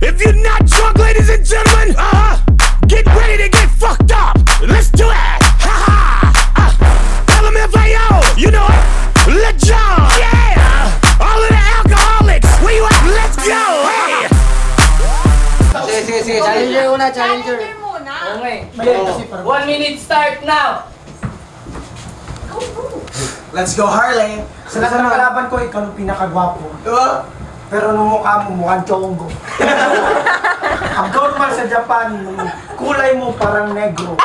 If you're not drunk, ladies and gentlemen, get ready to get fucked up. Let's do it. Ha ha. LMFAO, you know it. Let John. Yeah. All of the alcoholics. Where you at? Let's go. Hey. Sige. Challenger muna, challenger. Okay. 1 minute start now. Let's go, Harley! Sa lahat ng kalaban ko, ikaw ang pinakagwapo. Pero nung mukha mo, mukhang chongo. Ang normal sa Japan, kulay mo parang negro.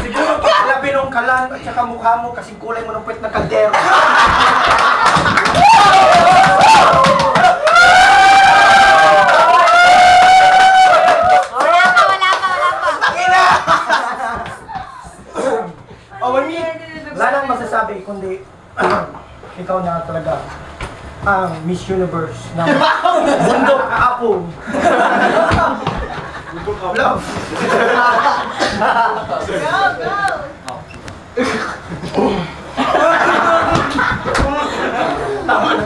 Siguro paglabi ng kalan at saka mukha mo kasing kulay mo ng puwet na kaldero. Wala nang masasabi kundi ikaw na talaga ang Miss Universe ng bundok kaapong. Bundok kaapong. Tama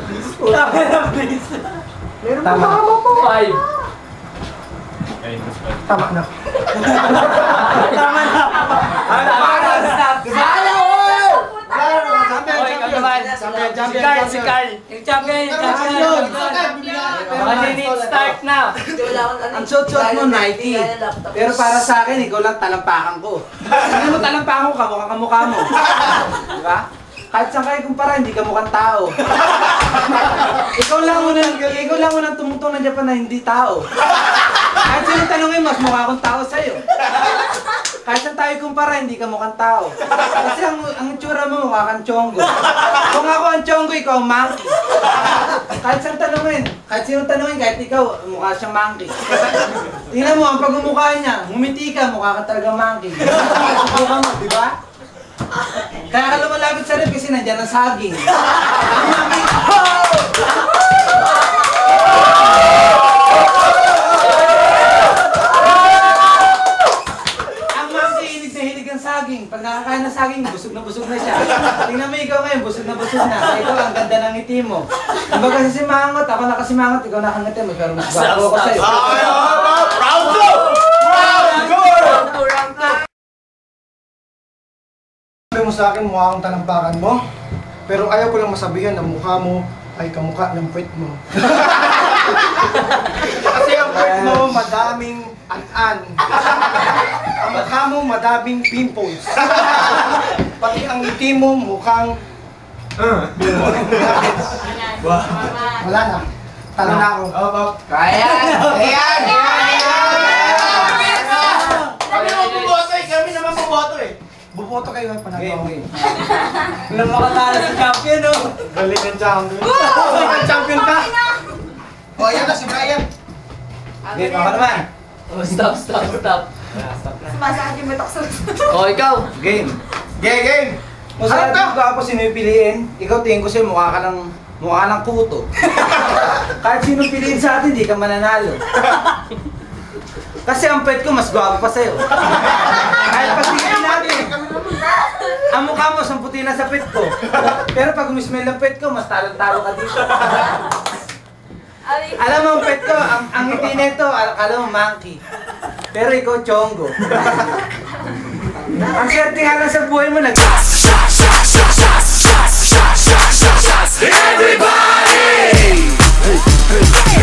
na please. Tama na. 5. Tama na. Si Carl. Yung champion. 1 minute start now. Ang suot-suot mo, Nike. Pero para sa akin, ikaw lang talampakan ko. Hindi mo talampakan ko, kamukha mo. Diba? Kahit saan kayo kumpara, hindi ka mukhang tao. Ikaw lang unang tumutong ng Japan na hindi tao. Kahit sino tanongin, mas mukha akong tao sa'yo. Kahit saan tayo kumpara, hindi ka mukhang tao. Kasi ang itsura mo, mukha kang chongo. Kung ako ang chongo, ikaw ang monkey. Kahit saan tanongin, kahit sino tanongin, kahit ikaw, mukha siyang monkey. Tingnan mo, ang pagmumukha niya, ngumiti ka, mukha ka talagang monkey. Subukan mo, di ba? Kaya ka lumalapit sa rep kasi nandiyan ang saging. Ang monkey, hilig na hilig ang saging. Pag nakakain ng saging, busog na siya. Tingnan mo ikaw ngayon, busog na. Ikaw, ang ganda ng ngiti mo. Diba kasi simangot, ako nakasimangot, ikaw nakangiti mo. Pero mas bago ako sa'yo. Proud to! Sabi mo sa akin, mukha akong talampakan mo. Pero ayaw ko lang masabihan na mukha mo ay kamukha ng puwet mo. Kasi ang puwet mo madaming an-an. Ang mukha mo madaming pimples. Pati ang ngiti mo mukhang... Wala na. Talo na ako. Kaya! Kami naman buboto eh. Buboto kayo ay panagawa. Walang makatala sa champion, no? Galing ng champion. Galing ng champion ka! O, ayan na si Brian. Game, ako naman. Oh, stop. Sumasakit yung batok sa... Oh, ikaw. Game. Game! Kung saan ko ako sino piliin, ikaw tingin ko sa'yo mukha ka ng kuto. Kahit sino piliin sa atin, di ka mananalo. Kasi ang pet ko mas gwapo pa sa'yo. Kahit pasigin natin. Ang mukha mo, samputi na sa pet ko. Pero pag umismail ang pet ko, mas talong-talo ka dito. Alam mo ang pet ko, ang ngiti nito, alam mo monkey. Pero ikaw chongo. Ang swerte nga lang sa buhay mo, Everybody!